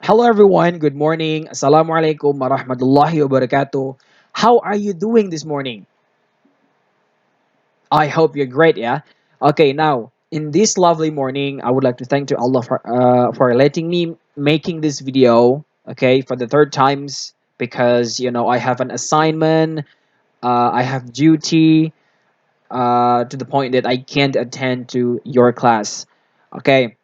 Hello everyone, good morning. Assalamualaikum warahmatullahi wabarakatuh. How are you doing this morning? I hope you're great, yeah? Okay, now, in this lovely morning, I would like to thank to Allah for letting me making this video, okay, for the third times because, I have an assignment, I have duty, to the point that I can't attend to your class. Okay,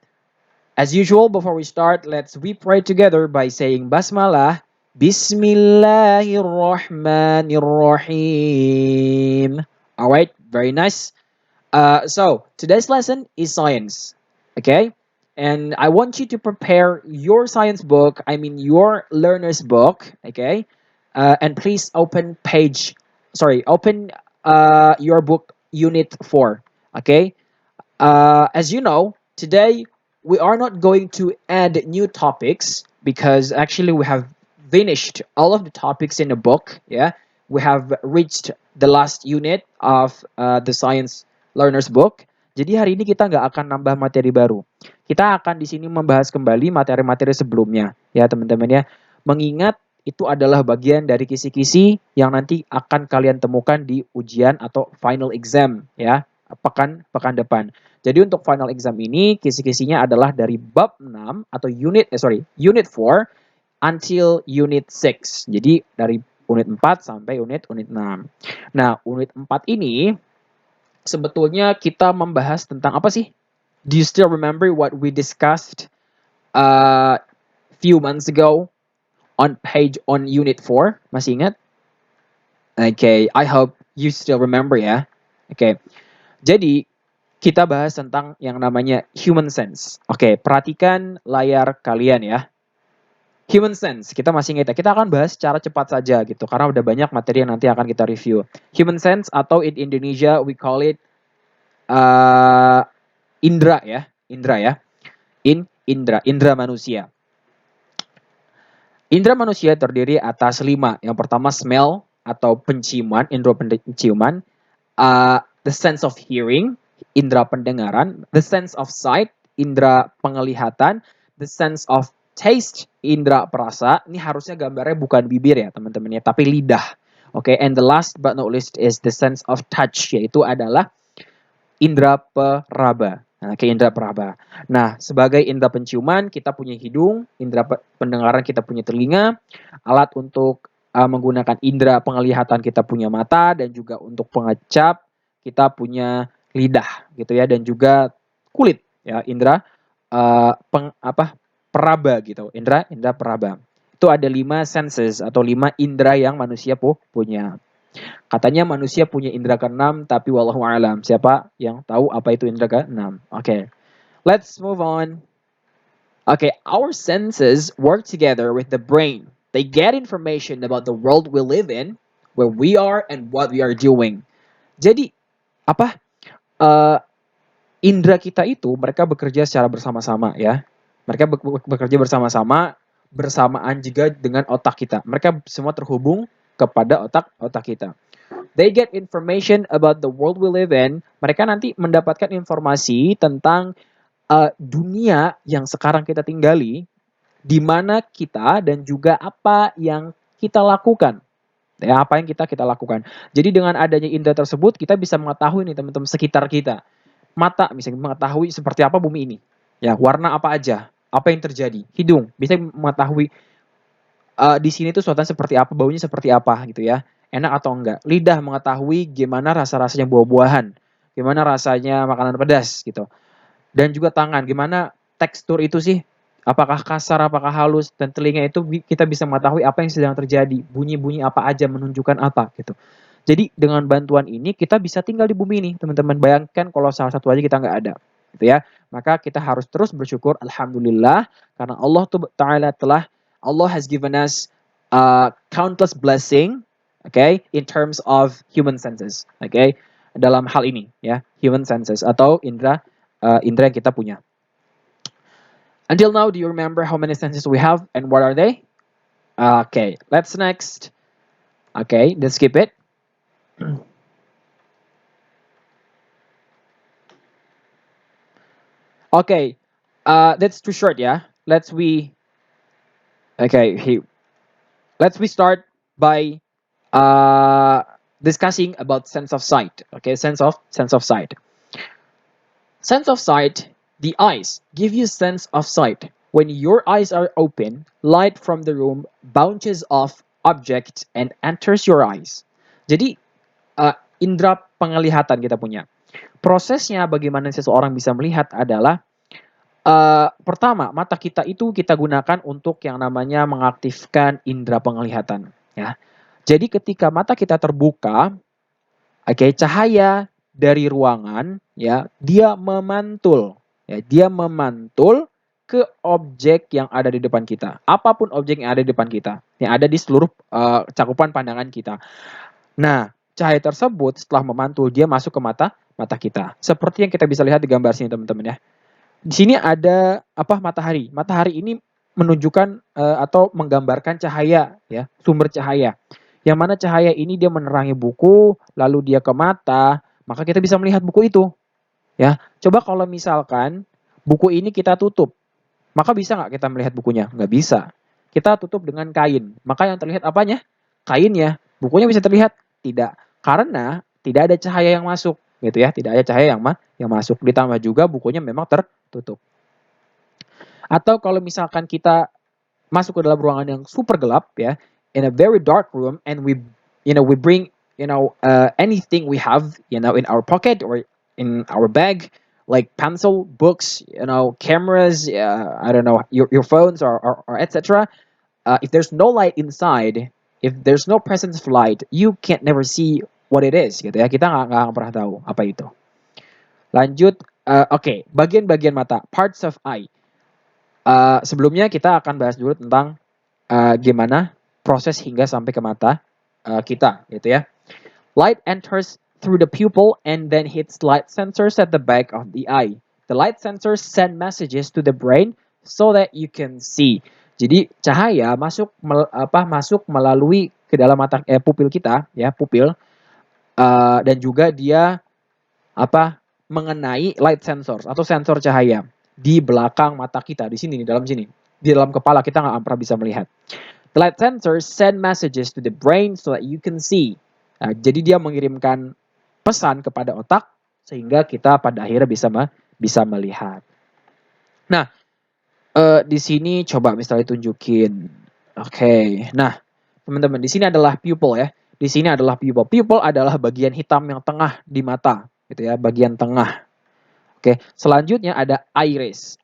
as usual, before we start, we pray together by saying Basmalah. Bismillahirrahmanirrahim. All right, very nice. So today's lesson is science. Okay, and I want you to prepare your science book. I mean your learner's book. Okay, and please open your book unit 4. Okay, as you know, today we are not going to add new topics because actually we have finished all of the topics in the book. Yeah, we have reached the last unit of the science learners book. Jadi hari ini kita nggak akan nambah materi baru. Kita akan di sini membahas kembali materi-materi sebelumnya, ya teman-teman ya. Mengingat itu adalah bagian dari kisi-kisi yang nanti akan kalian temukan di ujian atau final exam ya pekan pekan depan. Jadi untuk final exam ini kisi-kisinya adalah dari bab 6 atau unit 4 until unit 6. Jadi dari unit 4 sampai unit 6. Nah, unit 4 ini sebetulnya kita membahas tentang apa sih? Do you still remember what we discussed few months ago on unit 4? Masih ingat? Okay, I hope you still remember ya. Okay. Jadi kita bahas tentang yang namanya human sense. Oke, perhatikan layar kalian ya. Human sense, kita masih ingat ya, kita akan bahas secara cepat saja gitu, karena udah banyak materi yang nanti akan kita review. Human sense atau in Indonesia we call it indra ya, indra manusia. Indra manusia terdiri atas 5. Yang pertama smell atau penciuman, indra penciuman, the sense of hearing, indra pendengaran, the sense of sight, indra penglihatan, the sense of taste, indra perasa. Ini harusnya gambarnya bukan bibir ya teman-teman ya, tapi lidah. Oke, and the last but not least is the sense of touch, yaitu adalah indra peraba. Nah, kayak indra peraba. Nah, sebagai indra penciuman kita punya hidung, indra pendengaran kita punya telinga, alat untuk menggunakan indra penglihatan kita punya mata, dan juga untuk pengecap kita punya lidah gitu ya, dan juga kulit ya, indra peraba gitu, indra peraba. Itu ada 5 senses atau 5 indra yang manusia punya. Katanya manusia punya indera keenam, tapi wallahu alam. Siapa yang tahu apa itu indera keenam? Oke. Let's move on. Okay, our senses work together with the brain. They get information about the world we live in, where we are and what we are doing. Jadi apa? Uh, indera kita itu mereka bekerja secara bersama-sama ya. Mereka bekerja bersama-sama bersamaan juga dengan otak kita. Mereka semua terhubung kepada otak kita. They get information about the world we live in. Mereka nanti mendapatkan informasi tentang dunia yang sekarang kita tinggali, di mana kita dan juga apa yang kita lakukan. Ya, apa yang kita lakukan. Jadi dengan adanya indera tersebut, kita bisa mengetahui nih teman-teman sekitar kita. Mata misalnya mengetahui seperti apa bumi ini. Ya, warna apa aja, apa yang terjadi. Hidung bisa mengetahui di sini tuh suasana seperti apa, baunya seperti apa gitu ya. Enak atau enggak. Lidah mengetahui gimana rasa-rasanya buah-buahan, gimana rasanya makanan pedas gitu. Dan juga tangan, gimana tekstur itu sih, apakah kasar, apakah halus, dan telinga itu kita bisa mengetahui apa yang sedang terjadi, bunyi-bunyi apa aja menunjukkan apa gitu. Jadi dengan bantuan ini kita bisa tinggal di bumi ini, teman-teman. Bayangkan kalau salah satu aja kita nggak ada, gitu ya. Maka kita harus terus bersyukur, alhamdulillah, karena Allah Taala Allah has given us countless blessing, okay, in terms of human senses, okay, dalam hal ini ya, human senses atau indra yang kita punya. Until now, do you remember how many senses we have and what are they? Okay, let's next. Okay, let's skip it. Okay, that's too short, yeah. Let's we Okay, let's we start by uh, discussing about sense of sight. Okay, sense of sight. Sense of sight, the eyes give you sense of sight. When your eyes are open, light from the room bounces off object and enters your eyes. Jadi uh, indera penglihatan kita punya. Prosesnya bagaimana seseorang bisa melihat adalah pertama mata kita itu kita gunakan untuk yang namanya mengaktifkan indera penglihatan. Ya. Jadi ketika mata kita terbuka, cahaya dari ruangan ya dia memantul ke objek yang ada di depan kita, apapun objek yang ada di depan kita, yang ada di seluruh cakupan pandangan kita. Nah, cahaya tersebut setelah memantul dia masuk ke mata kita, seperti yang kita bisa lihat di gambar sini teman-teman ya. Di sini ada matahari. Matahari ini menunjukkan atau menggambarkan cahaya ya, sumber cahaya. Yang mana cahaya ini dia menerangi buku, lalu dia ke mata, maka kita bisa melihat buku itu. Ya, coba kalau misalkan buku ini kita tutup, maka bisa nggak kita melihat bukunya? Nggak bisa. Kita tutup dengan kain, maka yang terlihat apanya? Kainnya. Bukunya bisa terlihat? Tidak, karena tidak ada cahaya yang masuk, gitu ya. Tidak ada cahaya yang masuk. Ditambah juga bukunya memang tertutup. Atau kalau misalkan kita masuk ke dalam ruangan yang super gelap ya, in a very dark room, and we bring anything we have in our pocket or in our bag, like pencil, books, cameras, I don't know, your phones or etc. If there's no light inside, if there's no presence of light, you can't never see what it is gitu ya. Kita nggak pernah tahu apa itu. Lanjut, oke, bagian-bagian mata, parts of eye. Sebelumnya kita akan bahas dulu tentang gimana proses hingga sampai ke mata kita, gitu ya. Light enters through the pupil and then hits light sensors at the back of the eye. The light sensors send messages to the brain so that you can see. Jadi cahaya masuk melalui ke dalam mata pupil kita, ya pupil, dan juga dia mengenai light sensors atau sensor cahaya di belakang mata kita, di sini, di dalam kepala kita nggak pernah bisa melihat. The light sensors send messages to the brain so that you can see. Nah, jadi dia mengirimkan pesan kepada otak sehingga kita pada akhirnya bisa melihat. Nah, di sini coba misalnya tunjukin. Oke. Nah, teman-teman, di sini adalah pupil ya. Di sini adalah pupil. Pupil adalah bagian hitam yang tengah di mata, gitu ya, bagian tengah. Oke, selanjutnya ada iris,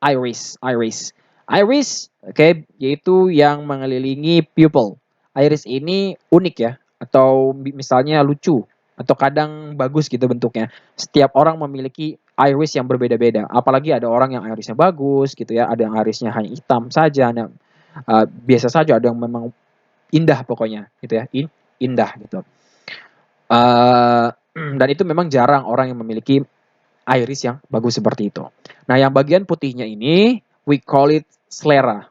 yaitu yang mengelilingi pupil. Iris ini unik ya, atau misalnya lucu, atau kadang bagus gitu bentuknya. Setiap orang memiliki iris yang berbeda-beda. Apalagi ada orang yang irisnya bagus gitu ya, ada yang irisnya hanya hitam saja, ada biasa saja, ada yang memang indah pokoknya gitu ya, indah gitu. Dan itu memang jarang orang yang memiliki iris yang bagus seperti itu. Nah, yang bagian putihnya ini we call it sclera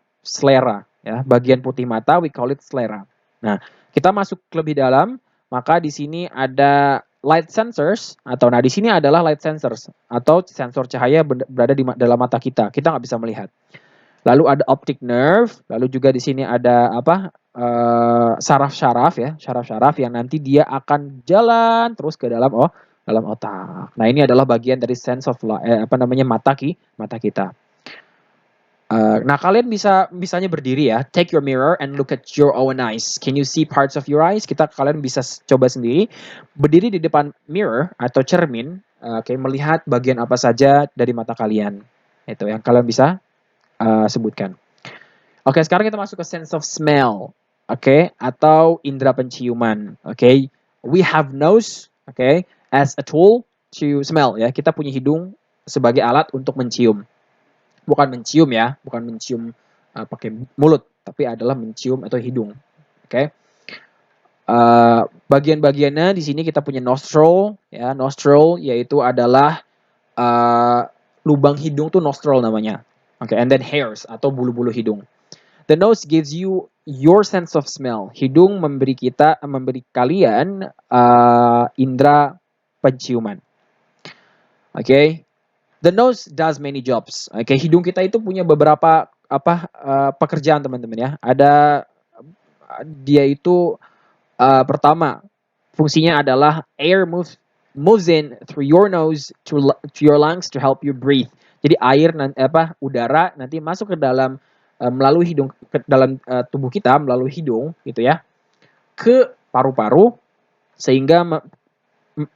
ya. Bagian putih mata we call it sclera. Nah, kita masuk lebih dalam, maka di sini ada light sensors di sini adalah light sensors atau sensor cahaya berada di dalam mata kita. Kita nggak bisa melihat. Lalu ada optic nerve, lalu juga di sini ada syaraf-syaraf yang nanti dia akan jalan terus ke dalam otak. Nah, ini adalah bagian dari sense of mata kita. Nah, kalian misalnya berdiri ya, take your mirror and look at your own eyes. Can you see parts of your eyes? Kalian bisa coba sendiri berdiri di depan mirror atau cermin, melihat bagian apa saja dari mata kalian. Itu yang kalian bisa sebutkan. Oke, sekarang kita masuk ke sense of smell, atau indera penciuman. We have nose, as a tool to smell ya. Kita punya hidung sebagai alat untuk mencium. Bukan mencium pakai mulut, tapi adalah mencium atau hidung. Bagian-bagiannya di sini kita punya nostril ya. Nostril yaitu adalah lubang hidung tuh nostril namanya. And then hairs atau bulu-bulu hidung. The nose gives you your sense of smell. Hidung memberi kalian indera penciuman. The nose does many jobs. Hidung kita itu punya beberapa pekerjaan teman-teman ya. Ada dia itu pertama fungsinya adalah air moves in through your nose to your lungs to help you breathe. Jadi air udara nanti masuk ke dalam melalui hidung ke dalam tubuh kita melalui hidung gitu ya ke paru-paru sehingga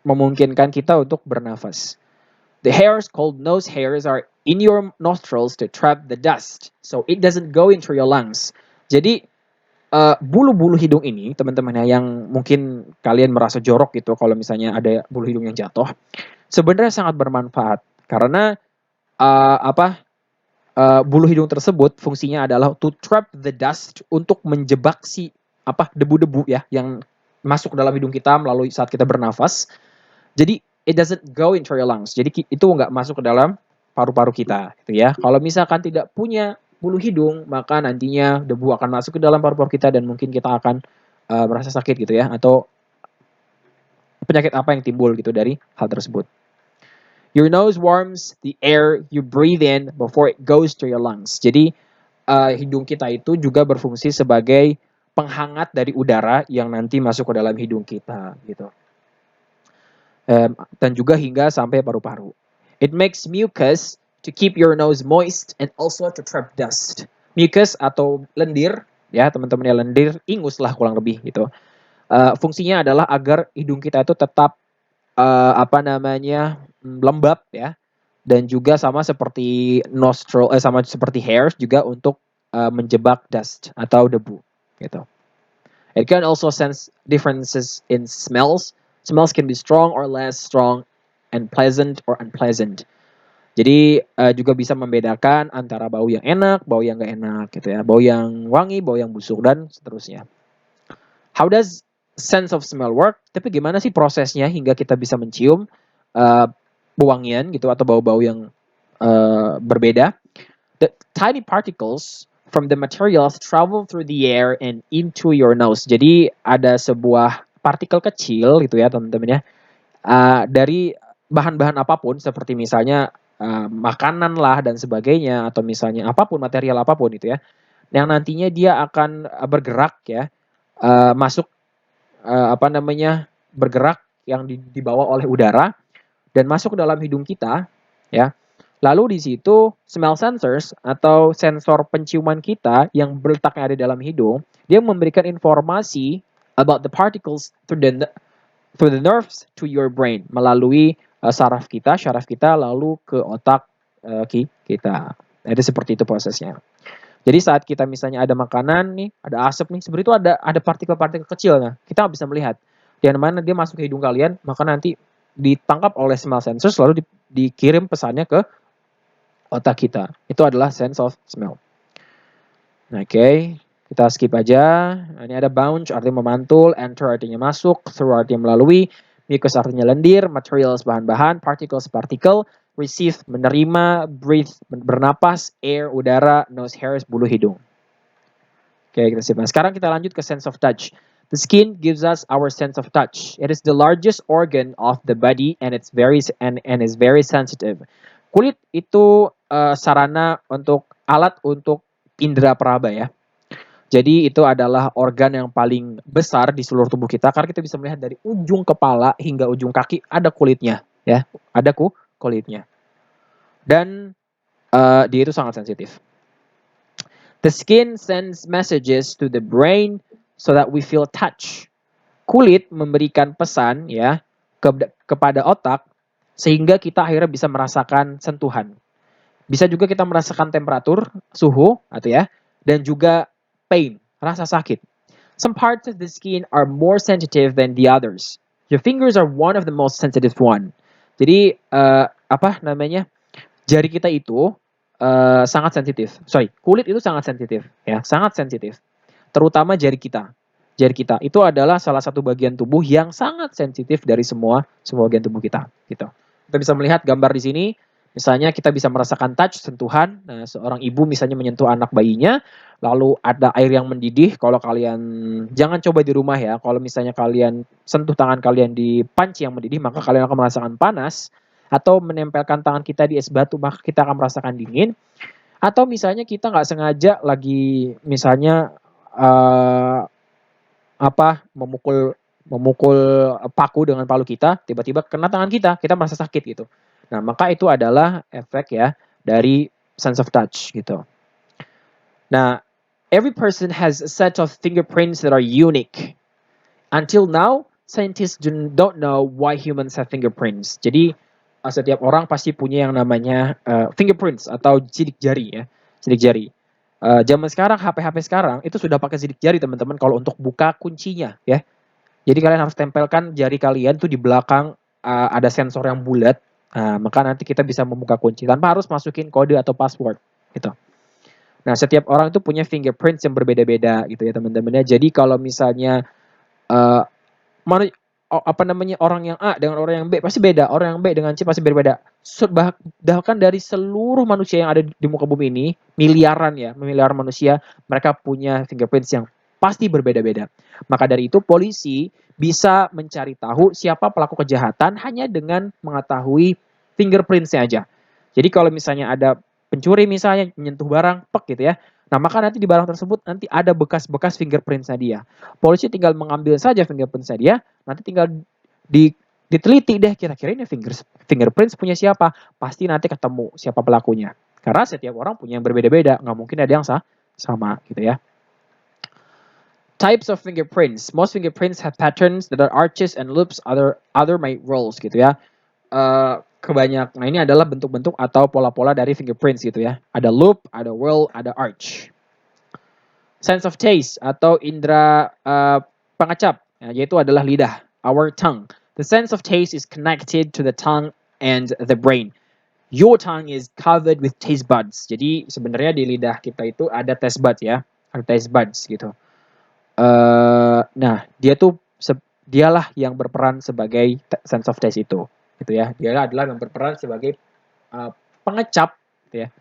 memungkinkan kita untuk bernafas. The hairs called nose hairs are in your nostrils to trap the dust, so it doesn't go into your lungs. Jadi bulu-bulu hidung ini teman-teman ya yang mungkin kalian merasa jorok gitu kalau misalnya ada bulu hidung yang jatuh, sebenarnya sangat bermanfaat karena bulu hidung tersebut fungsinya adalah to trap the dust untuk menjebak si debu-debu ya yang masuk ke dalam hidung kita melalui saat kita bernafas. Jadi it doesn't go into your lungs. Jadi itu nggak masuk ke dalam paru-paru kita, gitu ya. Kalau misalkan tidak punya bulu hidung, maka nantinya debu akan masuk ke dalam paru-paru kita dan mungkin kita akan merasa sakit gitu ya, atau penyakit apa yang timbul gitu dari hal tersebut. Your nose warms the air you breathe in before it goes to your lungs. Jadi hidung kita itu juga berfungsi sebagai penghangat dari udara yang nanti masuk ke dalam hidung kita gitu. Dan juga hingga sampai paru-paru. It makes mucus to keep your nose moist and also to trap dust. Mucus atau lendir, ya teman-teman ya, lendir, ingus lah kurang lebih gitu. Fungsinya adalah agar hidung kita itu tetap lembab ya, dan juga sama seperti sama seperti hairs juga untuk menjebak dust atau debu gitu. It can also sense differences in smells. Smells can be strong or less strong, and pleasant or unpleasant. Jadi juga bisa membedakan antara bau yang enak, bau yang nggak enak gitu ya, bau yang wangi, bau yang busuk dan seterusnya. How does sense of smell work? Tapi gimana sih prosesnya hingga kita bisa mencium wangian gitu atau bau-bau yang berbeda? The tiny particles from the materials travel through the air and into your nose. Jadi ada sebuah partikel kecil gitu ya teman-teman ya, dari bahan-bahan apapun seperti misalnya makanan lah dan sebagainya, atau misalnya apapun, material apapun itu ya, yang nantinya dia akan bergerak ya, masuk bergerak yang dibawa oleh udara dan masuk ke dalam hidung kita ya. Lalu di situ smell sensors atau sensor penciuman kita yang berletaknya ada dalam hidung, dia memberikan informasi about the particles through the nerves to your brain melalui syaraf kita lalu ke otak kita. Jadi seperti itu prosesnya. Jadi saat kita misalnya ada makanan nih, ada asap nih, sebenarnya itu ada partikel-partikel kecil. Nah, kita bisa melihat di mana dia masuk ke hidung kalian, maka nanti ditangkap oleh smell sensors lalu dikirim pesannya ke otak kita. Itu adalah sense of smell. Oke, kita skip aja. Ini ada bounce artinya memantul, enter artinya masuk, through artinya melalui, mucus artinya lendir, materials bahan-bahan, particles partikel, receive menerima, breathe bernapas, air udara, nose hairs bulu hidung. Oke, kita simpan. Sekarang kita lanjut ke sense of touch. The skin gives us our sense of touch. It is the largest organ of the body and is very sensitive. Kulit itu alat untuk indera peraba ya. Jadi itu adalah organ yang paling besar di seluruh tubuh kita karena kita bisa melihat dari ujung kepala hingga ujung kaki ada kulitnya ya, ada kulitnya. Dan dia itu sangat sensitif. The skin sends messages to the brain so that we feel touch. Kulit memberikan pesan ya kepada otak sehingga kita akhirnya bisa merasakan sentuhan. Bisa juga kita merasakan temperatur, suhu atau ya, dan juga pain, rasa sakit. Some parts of the skin are more sensitive than the others. Your fingers are one of the most sensitive one. Jadi jari kita itu sangat sensitif. Kulit itu sangat sensitif ya, sangat sensitif. Terutama jari kita. Jari kita itu adalah salah satu bagian tubuh yang sangat sensitif dari semua bagian tubuh kita gitu. Kita bisa melihat gambar di sini, misalnya kita bisa merasakan touch, sentuhan. Nah, seorang ibu misalnya menyentuh anak bayinya, lalu ada air yang mendidih. Kalau kalian jangan coba di rumah ya. Kalau misalnya kalian sentuh tangan kalian di panci yang mendidih, maka kalian akan merasakan panas. Atau menempelkan tangan kita di es batu, maka kita akan merasakan dingin. Atau misalnya kita nggak sengaja lagi misalnya memukul memukul paku dengan palu kita, tiba-tiba kena tangan kita merasa sakit gitu. Nah, maka itu adalah efek ya dari sense of touch gitu. Nah, every person has a set of fingerprints that are unique. Until now, scientists don't know why humans have fingerprints. Jadi setiap orang pasti punya yang namanya fingerprints atau sidik jari ya, sidik jari. Zaman sekarang HP sekarang itu sudah pakai sidik jari teman-teman kalau untuk buka kuncinya ya. Jadi kalian harus tempelkan jari kalian tuh di belakang ada sensor yang bulat. Maka nanti kita bisa membuka kunci tanpa harus masukin kode atau password gitu. Nah, setiap orang itu punya fingerprints yang berbeda-beda gitu ya teman-teman ya. Jadi kalau misalnya uh, orang yang A dengan orang yang B pasti beda, orang yang B dengan C pasti berbeda. Bahkan dari seluruh manusia yang ada di muka bumi ini, miliaran manusia, mereka punya fingerprints yang pasti berbeda-beda. Maka dari itu polisi bisa mencari tahu siapa pelaku kejahatan hanya dengan mengetahui fingerprints-nya aja. Jadi kalau misalnya ada pencuri misalnya menyentuh barang, pek gitu ya. Nah, maka nanti di barang tersebut nanti ada bekas-bekas fingerprints-nya dia. Polisi tinggal mengambil saja fingerprints-nya dia, nanti tinggal diteliti deh kira-kira ini fingerprints punya siapa. Pasti nanti ketemu siapa pelakunya. Karena setiap orang punya yang berbeda-beda, nggak mungkin ada yang sama gitu ya. Types of fingerprints. Most fingerprints have patterns that are arches and loops, other might rolls gitu ya. Nah ini adalah bentuk-bentuk atau pola-pola dari fingerprints gitu ya. Ada loop, ada whirl, ada arch. Sense of taste atau indera pengecap, yaitu adalah lidah, our tongue. The sense of taste is connected to the tongue and the brain. Your tongue is covered with taste buds. Jadi sebenarnya di lidah kita itu ada taste buds ya, ada taste buds gitu. Nah dialah yang berperan sebagai sense of taste itu, gitu ya. Dia adalah yang berperan sebagai pengecap, gitu ya,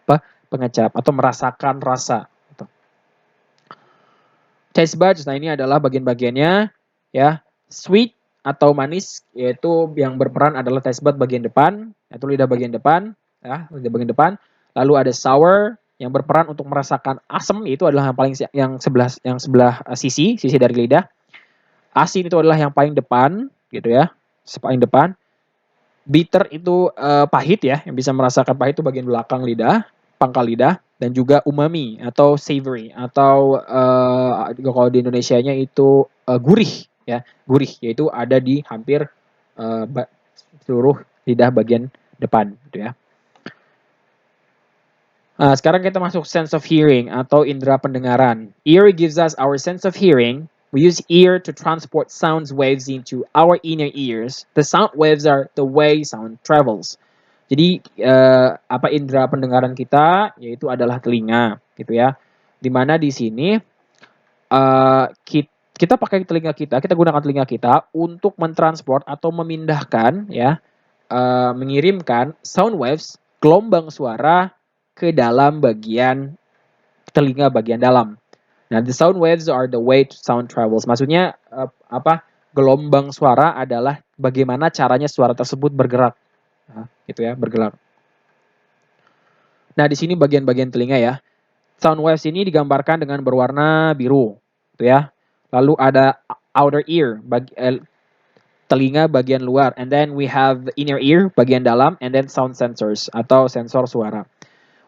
pengecap atau merasakan rasa. Gitu. Taste buds, nah ini adalah bagian-bagiannya, ya. Sweet atau manis, yaitu yang berperan adalah taste bud bagian depan, yaitu lidah bagian depan, ya, lidah bagian depan. Lalu ada sour yang berperan untuk merasakan asam, itu adalah yang paling yang sebelah sisi dari lidah. Asin itu adalah yang paling depan, gitu ya, paling depan. Bitter itu pahit ya, yang bisa merasakan pahit itu bagian belakang lidah, pangkal lidah, dan juga umami atau savory atau kalau di Indonesianya itu gurih ya, gurih yaitu ada di hampir seluruh lidah bagian depan, gitu ya. Sekarang kita masuk sense of hearing atau indera pendengaran. Ear gives us our sense of hearing. We use ear to transport sound waves into our inner ears. The sound waves are the way sound travels. Jadi indera pendengaran kita yaitu adalah telinga, gitu ya. Dimana di sini kita pakai telinga kita gunakan telinga kita untuk mentransport atau memindahkan ya, mengirimkan sound waves, gelombang suara ke dalam bagian telinga bagian dalam. Nah, the sound waves are the way sound travels. Maksudnya gelombang suara adalah bagaimana caranya suara tersebut bergerak. Nah, gitu ya, bergerak. Nah, di sini bagian-bagian telinga ya. Sound waves ini digambarkan dengan berwarna biru, gitu ya. Lalu ada outer ear, telinga bagian luar, and then we have inner ear bagian dalam, and then sound sensors atau sensor suara.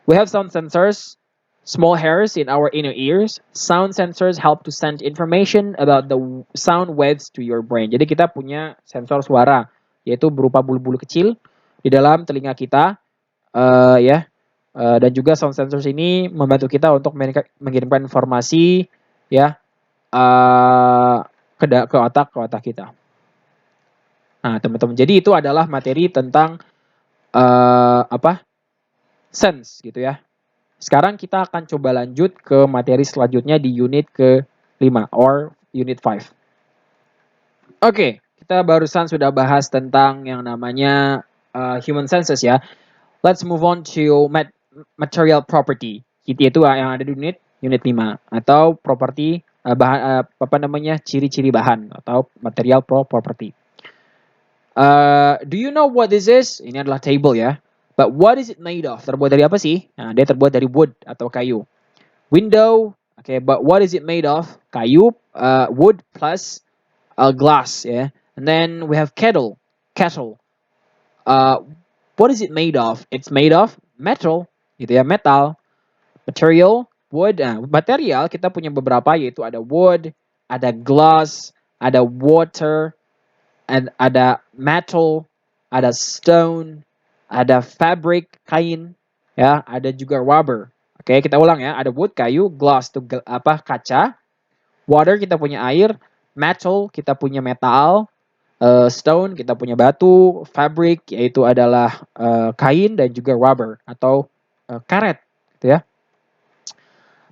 We have sound sensors, small hairs in our inner ears. Sound sensors help to send information about the sound waves to your brain. Jadi kita punya sensor suara, yaitu berupa bulu-bulu kecil di dalam telinga kita, ya. Dan juga sound sensors ini membantu kita untuk mengirimkan informasi, ya, ke otak kita. Nah, teman-teman, jadi itu adalah materi tentang sense, gitu ya. Sekarang kita akan coba lanjut ke materi selanjutnya di unit ke-5 or unit 5. Oke, kita barusan sudah bahas tentang yang namanya human senses ya. Let's move on to material property. Itu yang ada di unit 5 atau property ciri-ciri bahan atau material property. Do you know what this is? Ini adalah table ya. But what is it made of? Terbuat dari apa sih? Nah, dia terbuat dari wood atau kayu. Window, okay, but what is it made of? Kayu, wood plus glass, yeah. And then we have kettle. Kettle. Uh, what is it made of? It's made of metal, gitu ya, metal. Material, wood. Nah, material kita punya beberapa, yaitu ada wood, ada glass, ada water, ada metal, ada stone, ada fabric, kain, ya, ada juga rubber. Oke, kita ulang ya. Ada wood, kayu, glass itu apa? Kaca. Water kita punya air, metal kita punya metal, stone kita punya batu, fabric yaitu adalah kain, dan juga rubber atau karet, gitu ya.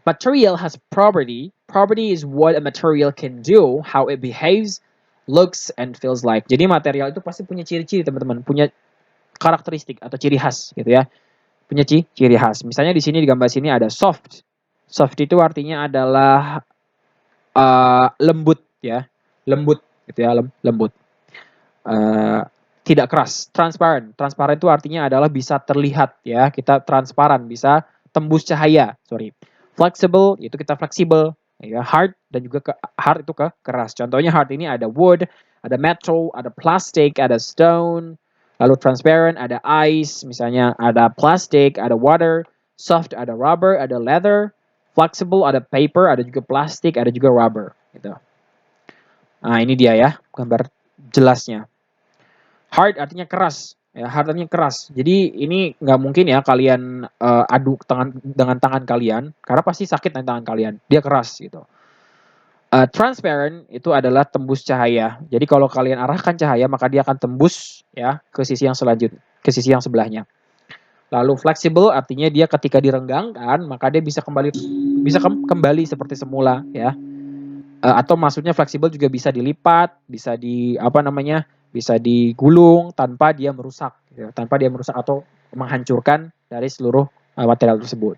Material has property. Property is what a material can do, how it behaves, looks, and feels like. Jadi material itu pasti punya ciri-ciri, teman-teman, punya karakteristik atau ciri khas, gitu ya. Punya ciri khas. Misalnya di sini, di gambar sini ada soft. Soft itu artinya adalah lembut, ya, lembut, gitu ya, lembut. Tidak keras. Transparent. Transparent itu artinya adalah bisa terlihat, ya, kita transparan, bisa tembus cahaya. Sorry. Flexible itu kita fleksibel, ya. Hard dan juga hard itu keras. Contohnya hard ini ada wood, ada metal, ada plastic, ada stone. Lalu transparent ada ice, misalnya ada plastic, ada water. Soft ada rubber, ada leather. Flexible ada paper, ada juga plastic, ada juga rubber, gitu. Nah, ini dia ya gambar jelasnya. Hard artinya keras, ya, hard artinya keras. Jadi ini nggak mungkin ya kalian aduk dengan tangan kalian, karena pasti sakit dengan tangan kalian. Dia keras, gitu. Transparent itu adalah tembus cahaya. Jadi kalau kalian arahkan cahaya, maka dia akan tembus, ya, ke sisi yang ke sisi yang sebelahnya. Lalu flexible artinya dia ketika direnggangkan, maka dia bisa kembali seperti semula, ya. Atau maksudnya fleksibel juga bisa dilipat, bisa bisa digulung tanpa dia merusak, gitu, tanpa dia merusak atau menghancurkan dari seluruh material tersebut.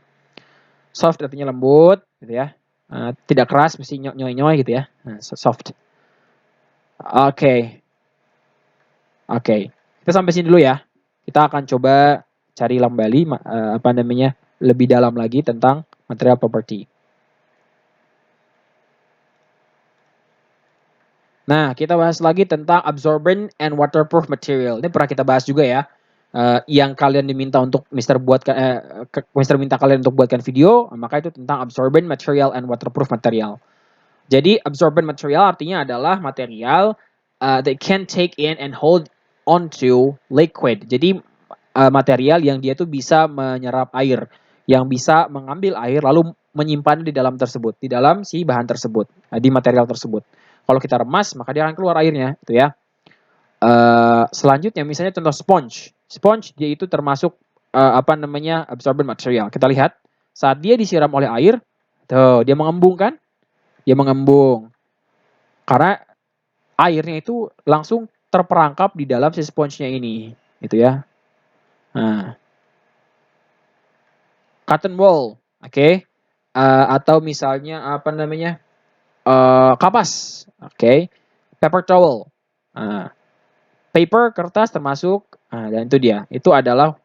Soft artinya lembut, gitu ya, tidak keras, mesti nyoy-nyoy, gitu ya. Nah, soft. Oke. Kita sampai sini dulu ya. Kita akan coba cari kembali lebih dalam lagi tentang material property. Nah, kita bahas lagi tentang absorbent and waterproof material. Ini pernah kita bahas juga ya. Yang kalian diminta untuk Mister minta kalian untuk buatkan video, maka itu tentang absorbent material and waterproof material. Jadi absorbent material artinya adalah material that can take in and hold onto liquid. Jadi material yang dia tuh bisa menyerap air, yang bisa mengambil air lalu menyimpan di dalam tersebut, di dalam si bahan tersebut, di material tersebut. Kalau kita remas, maka dia akan keluar airnya, itu ya. Selanjutnya, misalnya contoh sponge. Sponge dia itu termasuk absorbent material. Kita lihat saat dia disiram oleh air, tuh dia mengembung kan? Dia mengembung. Karena airnya itu langsung terperangkap di dalam si sponge-nya ini, gitu ya. Nah, cotton wool, oke. Atau misalnya kapas, oke. Paper towel. Paper, kertas termasuk, dan itu dia. Itu adalah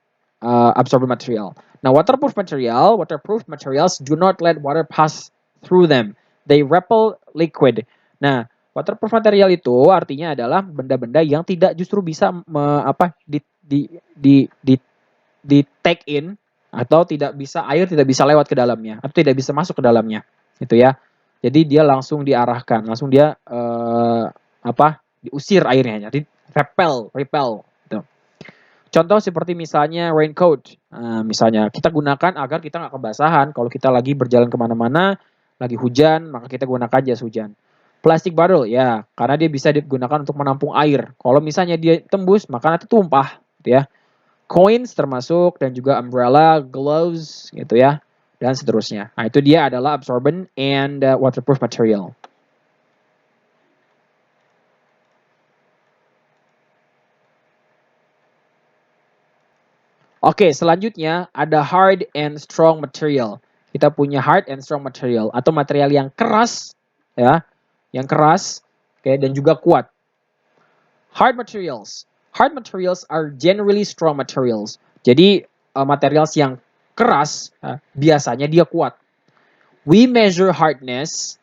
absorbent material. Now, waterproof materials do not let water pass through them. They repel liquid. Nah, waterproof material itu artinya adalah benda-benda yang tidak justru bisa di take in, atau air tidak bisa lewat ke dalamnya, atau tidak bisa masuk ke dalamnya, gitu ya. Jadi dia langsung diarahkan, langsung dia diusir airnya, jadi repel, gitu. Contoh seperti misalnya raincoat. Misalnya kita gunakan agar kita nggak kebasahan. Kalau kita lagi berjalan kemana-mana, lagi hujan, maka kita gunakan jas hujan. Plastic bottle, ya, karena dia bisa digunakan untuk menampung air. Kalau misalnya dia tembus, maka nanti tumpah, gitu ya. Coins termasuk, dan juga umbrella, gloves, gitu ya, dan seterusnya. Nah, itu dia adalah absorbent and waterproof material. Oke, selanjutnya ada hard and strong material. Kita punya hard and strong material atau material yang keras, ya, yang keras, oke, dan juga kuat. Hard materials. Hard materials are generally strong materials. Jadi materials yang keras biasanya dia kuat. We measure hardness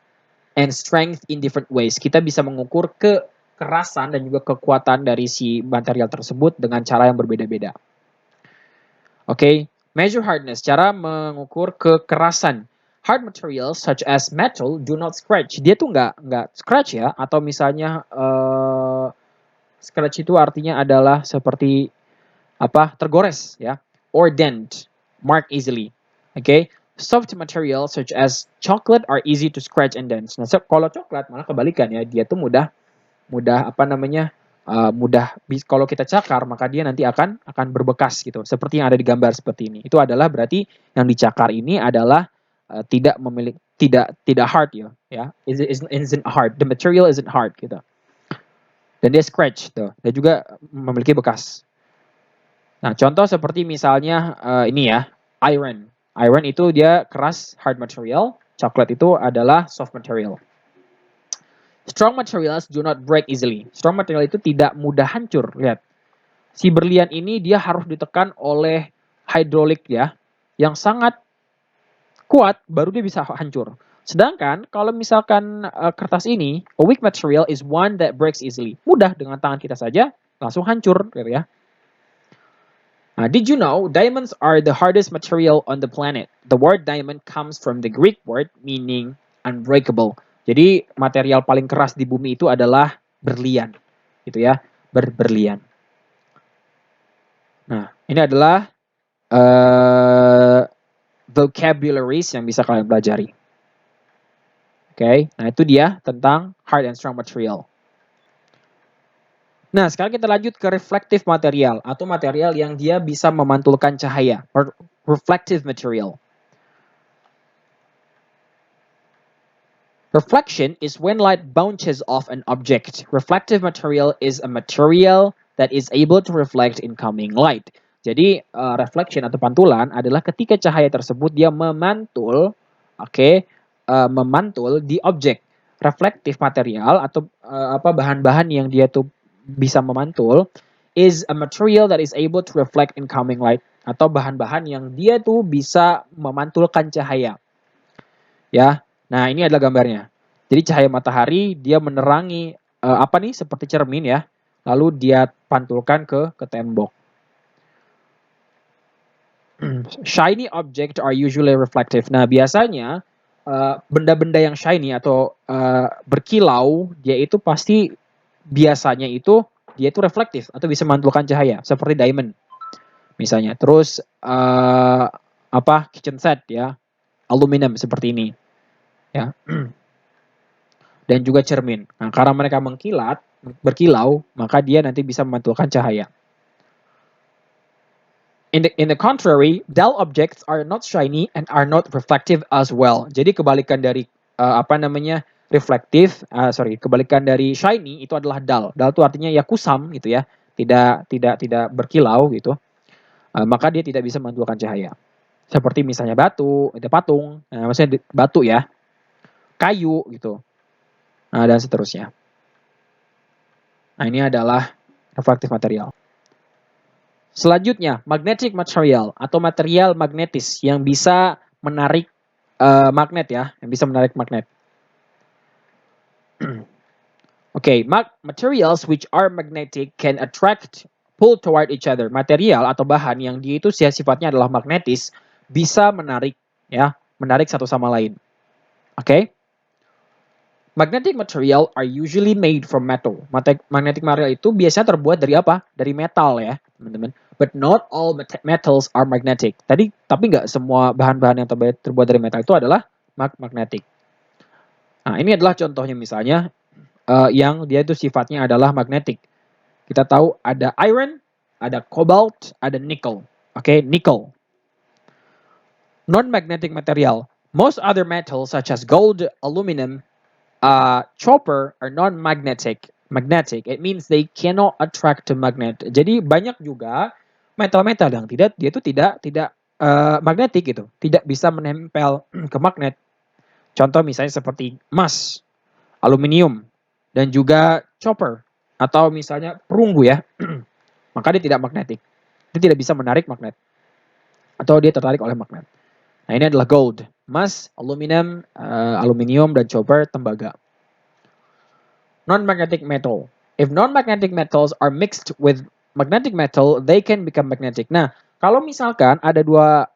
and strength in different ways. Kita bisa mengukur kekerasan dan juga kekuatan dari si material tersebut dengan cara yang berbeda-beda. Oke, measure hardness, cara mengukur kekerasan. Hard materials such as metal do not scratch. Dia tuh nggak scratch ya, atau misalnya scratch itu artinya adalah seperti tergores ya, or dent, mark easily. Okay, soft materials such as chocolate are easy to scratch and dent. Nah, kalau coklat malah kebalikan ya, dia tuh mudah kalau kita cakar maka dia nanti akan berbekas gitu, seperti yang ada di gambar seperti ini. Itu adalah berarti yang dicakar ini adalah tidak memiliki tidak hard ya, isn't hard, the material isn't hard gitu, dan dia scratch tuh, dan juga memiliki bekas. Nah, contoh seperti misalnya ini ya, iron. Iron itu dia keras, hard material. Coklat itu adalah soft material. Strong materials do not break easily. Strong material itu tidak mudah hancur. Lihat, si berlian ini dia harus ditekan oleh hidrolik ya, yang sangat kuat, baru dia bisa hancur. Sedangkan kalau misalkan kertas ini, a weak material is one that breaks easily. Mudah, dengan tangan kita saja langsung hancur gitu ya. Did you know diamonds are the hardest material on the planet? The word diamond comes from the Greek word meaning unbreakable. Jadi material paling keras di bumi itu adalah berlian, gitu ya, berlian. Nah, ini adalah vocabularies yang bisa kalian pelajari. Oke, nah itu dia tentang hard and strong material. Nah, sekarang kita lanjut ke reflective material atau material yang dia bisa memantulkan cahaya. Reflective material. Reflection is when light bounces off an object. Reflective material is a material that is able to reflect incoming light. Jadi reflection atau pantulan adalah ketika cahaya tersebut dia memantul, memantul di objek. Reflective material atau bahan-bahan yang dia tuh bisa memantul is a material that is able to reflect incoming light, atau bahan-bahan yang dia tuh bisa memantulkan cahaya. Ya. Nah, ini adalah gambarnya. Jadi cahaya matahari dia menerangi seperti cermin ya. Lalu dia pantulkan ke tembok. Shiny objects are usually reflective. Nah, biasanya benda-benda yang shiny atau berkilau, dia itu pasti biasanya itu dia itu reflektif atau bisa memantulkan cahaya, seperti diamond misalnya. Terus kitchen set ya, aluminium seperti ini ya. Dan juga cermin. Nah, karena mereka berkilau, maka dia nanti bisa memantulkan cahaya. In the contrary, dull objects are not shiny and are not reflective as well. Jadi kebalikan dari reflektif, kebalikan dari shiny itu adalah dull. Dull itu artinya ya kusam gitu ya, tidak berkilau gitu. Maka dia tidak bisa memantulkan cahaya. Seperti misalnya batu, itu patung, maksudnya batu ya, kayu gitu. Nah, dan seterusnya. Nah, ini adalah reflective material. Selanjutnya, magnetic material atau material magnetis yang bisa menarik magnet ya, yang bisa menarik magnet. Materials which are magnetic can attract, pull toward each other. Material atau bahan yang dia itu sifatnya adalah magnetis bisa menarik satu sama lain. Magnetic material are usually made from metal. Magnetic material itu biasanya terbuat dari apa? Dari metal ya, teman-teman. But not all metals are magnetic. Tapi nggak semua bahan-bahan yang terbuat dari metal itu adalah magnetic. Nah, ini adalah contohnya misalnya yang dia itu sifatnya adalah magnetic. Kita tahu ada iron, ada cobalt, ada nickel. Nickel. Non-magnetic material. Most other metals such as gold, aluminum, copper are non-magnetic. It means they cannot attract to magnet. Jadi banyak juga metal-metal yang dia itu tidak magnetik gitu, tidak bisa menempel ke magnet. Contoh misalnya seperti emas, aluminium, dan juga copper atau misalnya perunggu ya. Maka dia tidak magnetik. Dia tidak bisa menarik magnet atau dia tertarik oleh magnet. Nah, ini adalah gold, emas, aluminium dan copper, tembaga. Non-magnetic metal. If non-magnetic metals are mixed with magnetic metal, they can become magnetic. Nah, kalau misalkan ada dua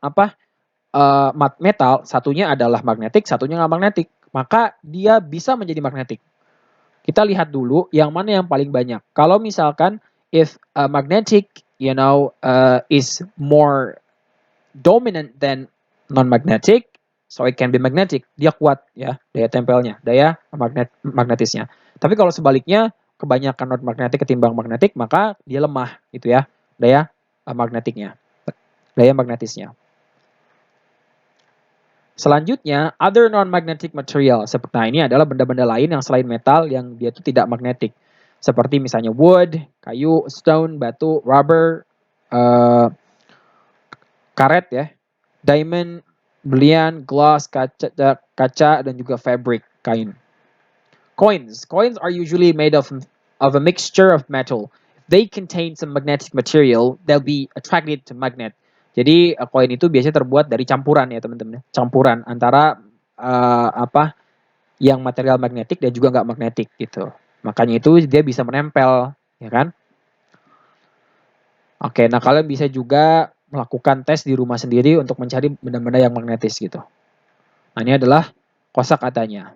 metal, satunya adalah magnetik, satunya nggak magnetik, maka dia bisa menjadi magnetik. Kita lihat dulu yang mana yang paling banyak. Kalau misalkan if magnetic, is more dominant than non-magnetic, so it can be magnetic. Dia kuat ya, daya tempelnya, daya magnetisnya. Tapi kalau sebaliknya, kebanyakan non-magnetic ketimbang magnetik, maka dia lemah gitu ya, daya magnetiknya, daya magnetisnya. Selanjutnya, other non-magnetic material. Nah, ini adalah benda-benda lain yang selain metal yang dia itu tidak magnetik. Seperti misalnya wood, kayu, stone, batu, rubber, karet ya, diamond, berlian, glass, kaca dan juga fabric, kain. Coins are usually made of a mixture of metal. If they contain some magnetic material, they'll be attracted to magnet. Jadi koin itu biasanya terbuat dari campuran ya teman-teman, campuran antara yang material magnetik dan juga nggak magnetik gitu. Makanya itu dia bisa menempel, ya kan? Oke, nah kalian bisa juga melakukan tes di rumah sendiri untuk mencari benda-benda yang magnetis gitu. Nah, ini adalah kosakatanya.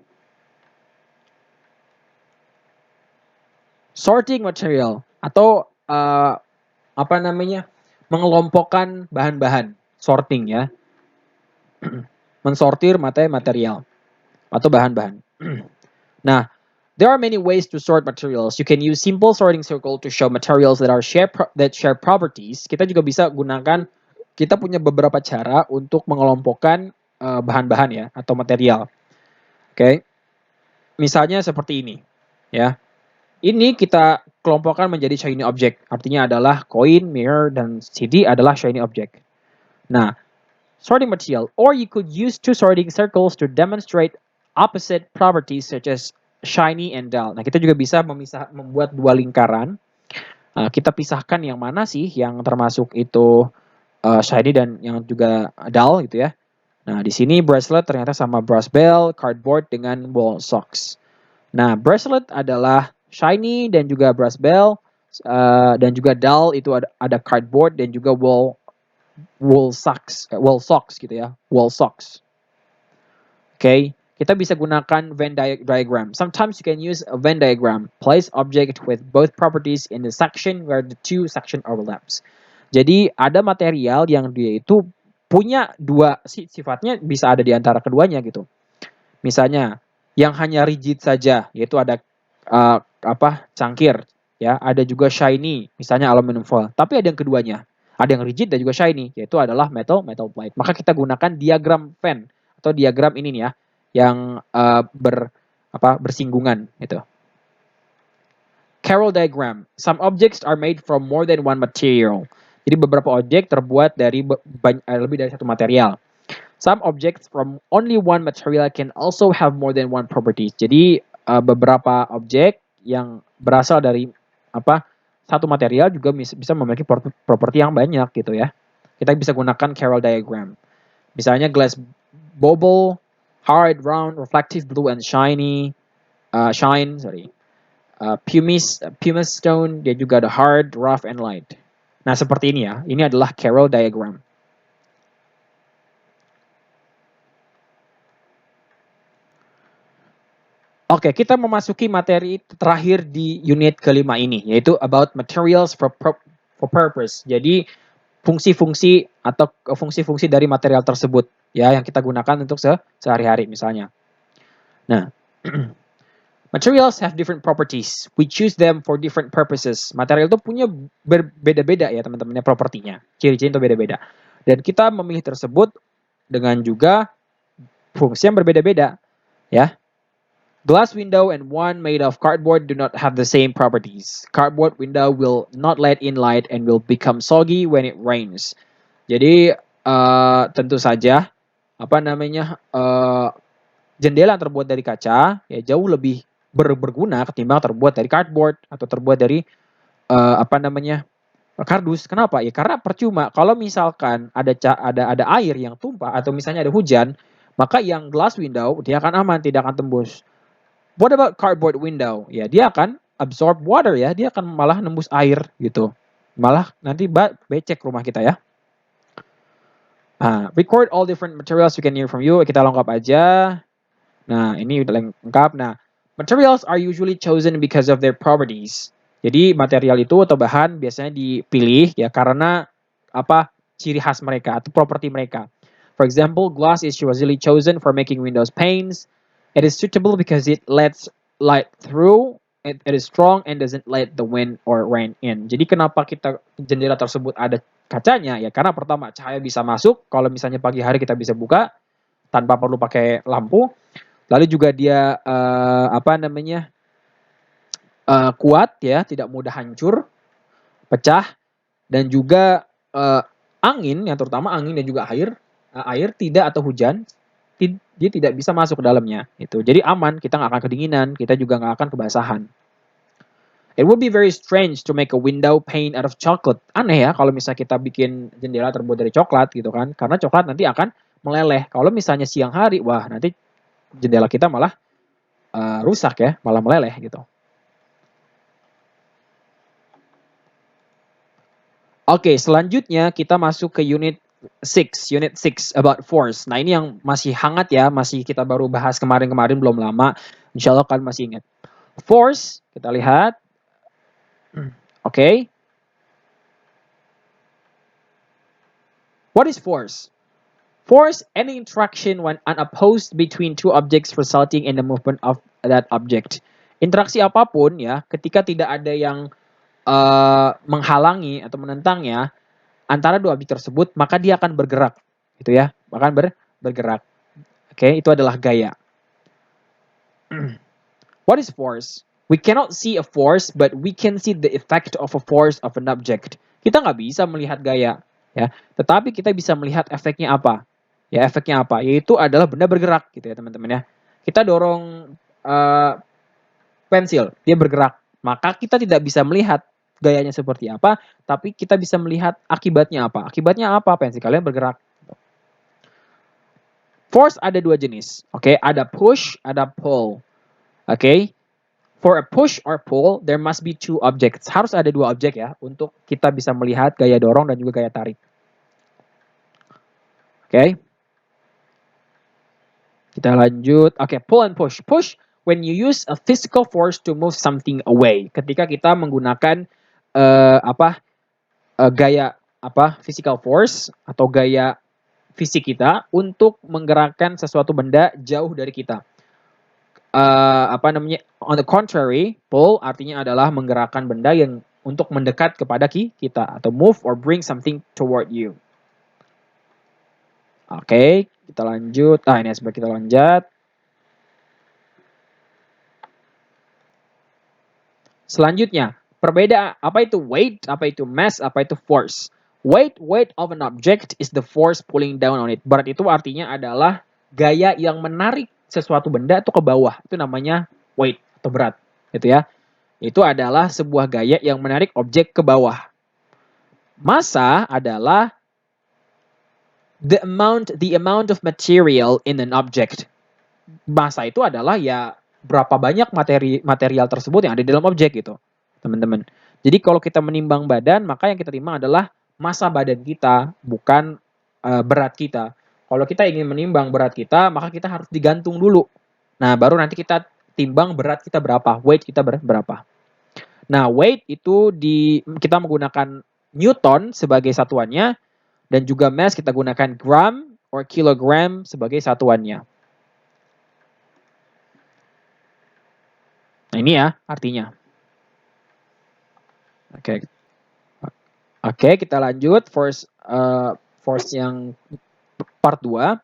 Sorting material atau mengelompokkan bahan-bahan, sorting ya. Mensortir material atau bahan-bahan. Nah, there are many ways to sort materials. You can use simple sorting circle to show materials that share properties. Kita juga bisa gunakan, kita punya beberapa cara untuk mengelompokkan bahan-bahan ya atau material. Oke. Misalnya seperti ini, ya. Ini kita kelompokkan menjadi shiny object. Artinya adalah koin, mirror, dan CD adalah shiny object. Nah, sorting material. Or you could use two sorting circles to demonstrate opposite properties such as shiny and dull. Nah, kita juga bisa membuat dua lingkaran. Kita pisahkan yang mana sih yang termasuk itu shiny dan yang juga dull gitu ya. Nah, di sini bracelet ternyata sama brass bell, cardboard dengan wall socks. Nah, bracelet adalah shiny dan juga brass bell, dan juga dull itu ada cardboard dan juga wall socks gitu ya, wall socks. Okay, kita bisa gunakan Venn diagram. Sometimes you can use a Venn diagram. Place object with both properties in the section where the two section overlaps. Jadi ada material yang dia itu punya dua sifatnya, bisa ada di antara keduanya gitu. Misalnya yang hanya rigid saja, yaitu ada cangkir, ya, ada juga shiny, misalnya aluminium foil. Tapi ada yang keduanya, ada yang rigid dan juga shiny, yaitu adalah metal plate. Maka kita gunakan diagram Venn atau diagram ini nih ya, yang bersinggungan gitu. Carroll diagram. Some objects are made from more than one material. Jadi beberapa objek terbuat dari lebih dari satu material. Some objects from only one material can also have more than one properties. Jadi beberapa objek yang berasal dari satu material juga bisa memiliki properti yang banyak gitu ya. Kita bisa gunakan Carroll diagram. Misalnya glass bubble, hard, round, reflective, blue, and shiny. Pumice stone, dia juga ada hard, rough, and light. Nah, seperti ini ya. Ini adalah Carroll diagram. Oke, kita memasuki materi terakhir di unit kelima ini, yaitu about materials for purpose. Jadi, fungsi-fungsi atau fungsi-fungsi dari material tersebut, ya, yang kita gunakan untuk sehari-hari misalnya. Nah, materials have different properties. We choose them for different purposes. Material itu punya berbeda-beda ya teman-teman, propertinya. Ciri-ciri itu beda-beda. Dan kita memilih tersebut dengan juga fungsi yang berbeda-beda, ya. Glass window and one made of cardboard do not have the same properties. Cardboard window will not let in light and will become soggy when it rains. Jadi tentu saja jendela terbuat dari kaca ya jauh lebih berguna ketimbang terbuat dari cardboard atau terbuat dari kardus. Kenapa? Ya karena percuma. Kalau misalkan ada air yang tumpah atau misalnya ada hujan, maka yang glass window dia akan aman, tidak akan tembus. What about cardboard window? Ya dia akan absorb water ya, dia akan malah nembus air gitu. Malah nanti becek rumah kita ya. Record all different materials we can hear from you. Kita lengkap aja. Nah, ini udah lengkap. Nah, materials are usually chosen because of their properties. Jadi material itu atau bahan biasanya dipilih ya karena apa ciri khas mereka atau properti mereka. For example, glass is usually chosen for making windows panes. It is suitable because it lets light through. It is strong and doesn't let the wind or rain in. Jadi kenapa kita jendela tersebut ada kacanya ya karena pertama cahaya bisa masuk. Kalau misalnya pagi hari kita bisa buka tanpa perlu pakai lampu. Lalu juga dia kuat ya, tidak mudah hancur, pecah, dan juga angin, yang terutama angin dan juga air tidak atau hujan, dia tidak bisa masuk ke dalamnya. Itu. Jadi aman, kita nggak akan kedinginan, kita juga nggak akan kebasahan. It would be very strange to make a window pane out of chocolate. Aneh ya kalau misalnya kita bikin jendela terbuat dari coklat gitu kan, karena coklat nanti akan meleleh. Kalau misalnya siang hari, wah nanti jendela kita malah rusak ya, malah meleleh gitu. Oke, selanjutnya kita masuk ke unit 6 about force. Nah, ini yang masih hangat ya, masih kita baru bahas kemarin-kemarin belum lama. Insya Allah kalian masih ingat. Force, kita lihat. Oke. What is force? Force, any interaction when unopposed between two objects resulting in the movement of that object. Interaksi apapun ya, ketika tidak ada yang menghalangi atau menentangnya antara dua objek tersebut, maka dia akan bergerak, gitu ya, akan bergerak. Oke, itu adalah gaya. What is force? We cannot see a force, but we can see the effect of a force of an object. Kita nggak bisa melihat gaya, ya, tetapi kita bisa melihat efeknya apa. Ya, efeknya apa? Yaitu adalah benda bergerak, gitu ya teman-teman ya. Kita dorong pensil, dia bergerak, maka kita tidak bisa melihat gayanya seperti apa, tapi kita bisa melihat akibatnya apa. Akibatnya apa? Pensil kalian bergerak. Force ada dua jenis, oke? Ada push, ada pull, oke? For a push or pull, there must be two objects. Harus ada dua objek ya, untuk kita bisa melihat gaya dorong dan juga gaya tarik. Oke? Kita lanjut. Oke, pull and push. Push, when you use a physical force to move something away. Ketika kita menggunakan gaya physical force atau gaya fisik kita untuk menggerakkan sesuatu benda jauh dari kita. On the contrary, pull artinya adalah menggerakkan benda yang untuk mendekat kepada kita atau move or bring something toward you. Oke, kita lanjut. Ini sebagai kita loncat. Selanjutnya, perbedaan apa itu weight, apa itu mass, apa itu force. Weight of an object is the force pulling down on it. Berat itu artinya adalah gaya yang menarik sesuatu benda itu ke bawah. Itu namanya weight atau berat, gitu ya. Itu adalah sebuah gaya yang menarik objek ke bawah. Massa adalah the amount of material in an object. Massa itu adalah ya berapa banyak material tersebut yang ada di dalam objek gitu, teman-teman. Jadi kalau kita menimbang badan, maka yang kita timbang adalah massa badan kita, bukan berat kita. Kalau kita ingin menimbang berat kita, maka kita harus digantung dulu. Nah, baru nanti kita timbang berat kita berapa, weight kita berapa. Nah, weight itu kita menggunakan Newton sebagai satuannya, dan juga mass kita gunakan gram or kilogram sebagai satuannya. Nah, ini ya artinya. Oke, kita lanjut force yang part 2.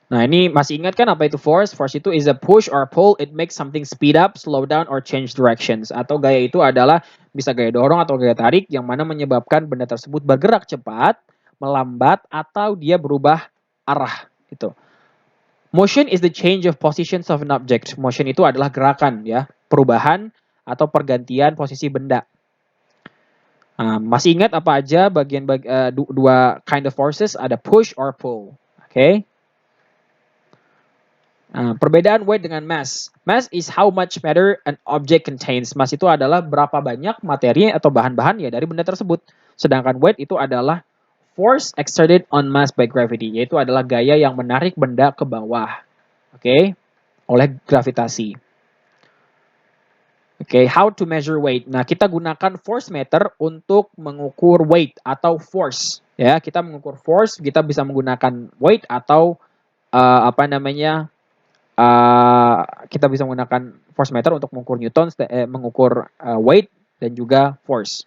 Nah, ini masih ingat kan apa itu force? Force itu is a push or pull, it makes something speed up, slow down, or change directions. Atau gaya itu adalah bisa gaya dorong atau gaya tarik yang mana menyebabkan benda tersebut bergerak cepat, melambat, atau dia berubah arah. Gitu. Motion is the change of positions of an object. Motion itu adalah gerakan ya, perubahan atau pergantian posisi benda. Masih ingat apa aja dua kind of forces? Ada push or pull. Oke. Perbedaan weight dengan mass. Mass is how much matter an object contains. Mass itu adalah berapa banyak materi atau bahan-bahan ya dari benda tersebut. Sedangkan weight itu adalah force exerted on mass by gravity, yaitu adalah gaya yang menarik benda ke bawah. Oke, oleh gravitasi. Oke, how to measure weight. Nah, kita gunakan force meter untuk mengukur weight atau force. Ya, kita mengukur force, kita bisa menggunakan weight atau kita bisa menggunakan force meter untuk mengukur mengukur weight dan juga force.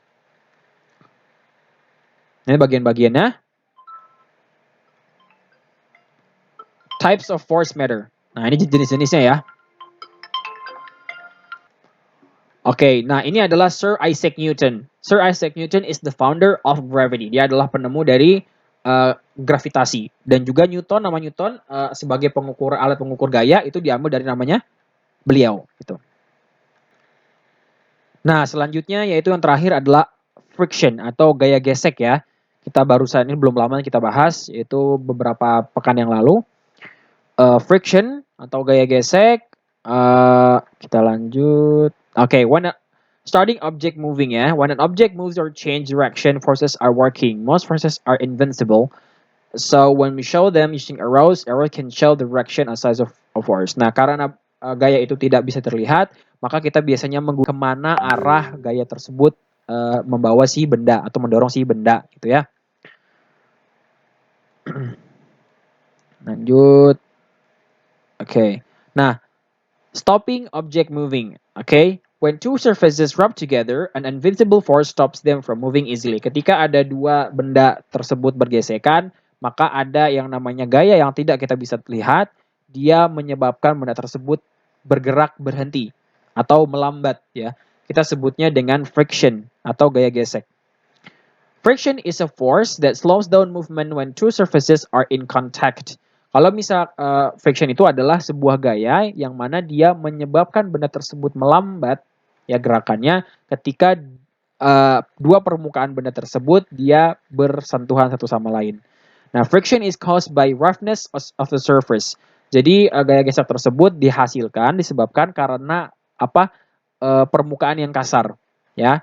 Ini bagian-bagiannya. Types of force meter. Nah, ini jenis-jenisnya ya. Oke, nah ini adalah Sir Isaac Newton. Sir Isaac Newton is the founder of gravity. Dia adalah penemu dari gravitasi. Dan juga nama Newton sebagai alat pengukur gaya itu diambil dari namanya beliau. Gitu. Nah, selanjutnya yaitu yang terakhir adalah friction atau gaya gesek ya. Kita barusan ini belum lama kita bahas, yaitu beberapa pekan yang lalu. Friction atau gaya gesek. Kita lanjut. Okay, starting object moving ya. When an object moves or change direction, forces are working. Most forces are invincible. So when we show them using arrows can show the direction and size of force. Nah, karena gaya itu tidak bisa terlihat, maka kita biasanya menggunakan kemana arah gaya tersebut membawa si benda atau mendorong si benda, gitu ya. Lanjut. Okay. Nah, stopping object moving. Okay. When two surfaces rub together, an invincible force stops them from moving easily. Ketika ada dua benda tersebut bergesekan, maka ada yang namanya gaya yang tidak kita bisa lihat, dia menyebabkan benda tersebut bergerak berhenti atau melambat ya. Kita sebutnya dengan friction atau gaya gesek. Friction is a force that slows down movement when two surfaces are in contact. Kalau misal friction itu adalah sebuah gaya yang mana dia menyebabkan benda tersebut melambat ya gerakannya ketika dua permukaan benda tersebut dia bersentuhan satu sama lain. Nah, friction is caused by roughness of the surface. Jadi gaya gesek tersebut disebabkan karena permukaan yang kasar ya.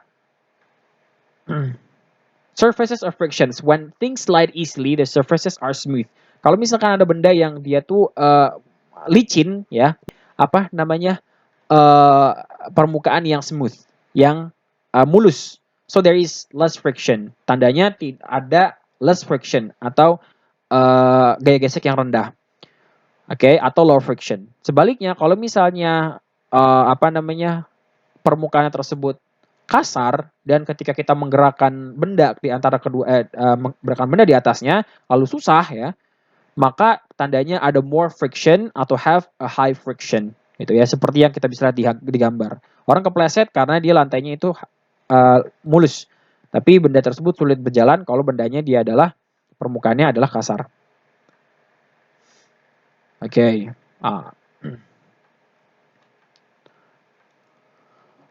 Surfaces of frictions. When things slide easily, the surfaces are smooth. Kalau misalkan ada benda yang dia tuh licin, ya, permukaan yang smooth, yang mulus. So there is less friction. Tandanya ada less friction atau gaya gesek yang rendah. Oke, atau low friction. Sebaliknya, kalau misalnya permukaan tersebut kasar dan ketika kita menggerakkan benda di antara menggerakkan benda di atasnya lalu susah ya, maka tandanya ada more friction atau have a high friction gitu ya, seperti yang kita bisa lihat di gambar. Orang kepleset karena dia lantainya itu mulus, tapi benda tersebut sulit berjalan kalau bendanya dia adalah permukaannya adalah kasar. Oke.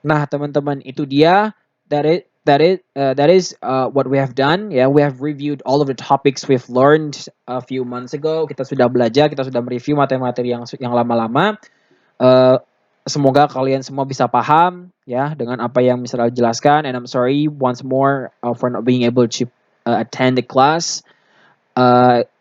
Nah, teman-teman, itu dia. That is what we have done. Yeah, we have reviewed all of the topics we've learned a few months ago. Kita sudah belajar, kita sudah mereview materi-materi yang lama-lama. Semoga kalian semua bisa paham ya dengan apa yang Mr. Al jelaskan. And I'm sorry once more for not being able to attend the class.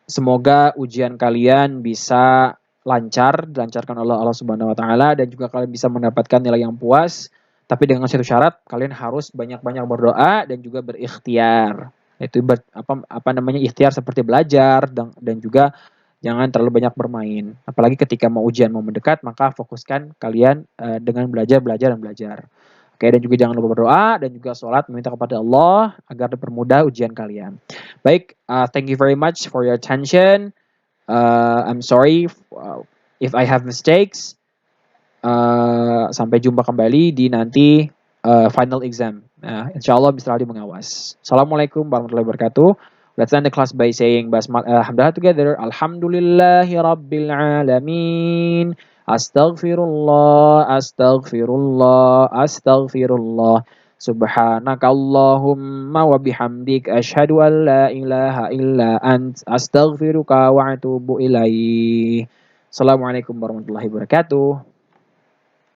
Semoga ujian kalian bisa dilancarkan oleh Allah Subhanahu Wa Taala, dan juga kalian bisa mendapatkan nilai yang puas. Tapi dengan satu syarat, kalian harus banyak-banyak berdoa dan juga berikhtiar. Itu ikhtiar seperti belajar dan juga jangan terlalu banyak bermain. Apalagi ketika ujian mau mendekat, maka fokuskan kalian dengan belajar dan belajar. Oke, dan juga jangan lupa berdoa dan juga sholat meminta kepada Allah agar dipermudah ujian kalian. Baik, thank you very much for your attention. I'm sorry if I have mistakes. Sampai jumpa kembali di nanti final exam. Insya Allah Mr. Aldi mengawas. Assalamualaikum warahmatullahi wabarakatuh. Let's end the class by saying Alhamdulillah together. Alhamdulillahi Rabbil Alamin. Astaghfirullah, astaghfirullah, astaghfirullah. Subhanakallahumma wa bihamdik asyhadu an la ilaha illa ant astaghfiruka wa atubu ilaik. Assalamualaikum warahmatullahi wabarakatuh.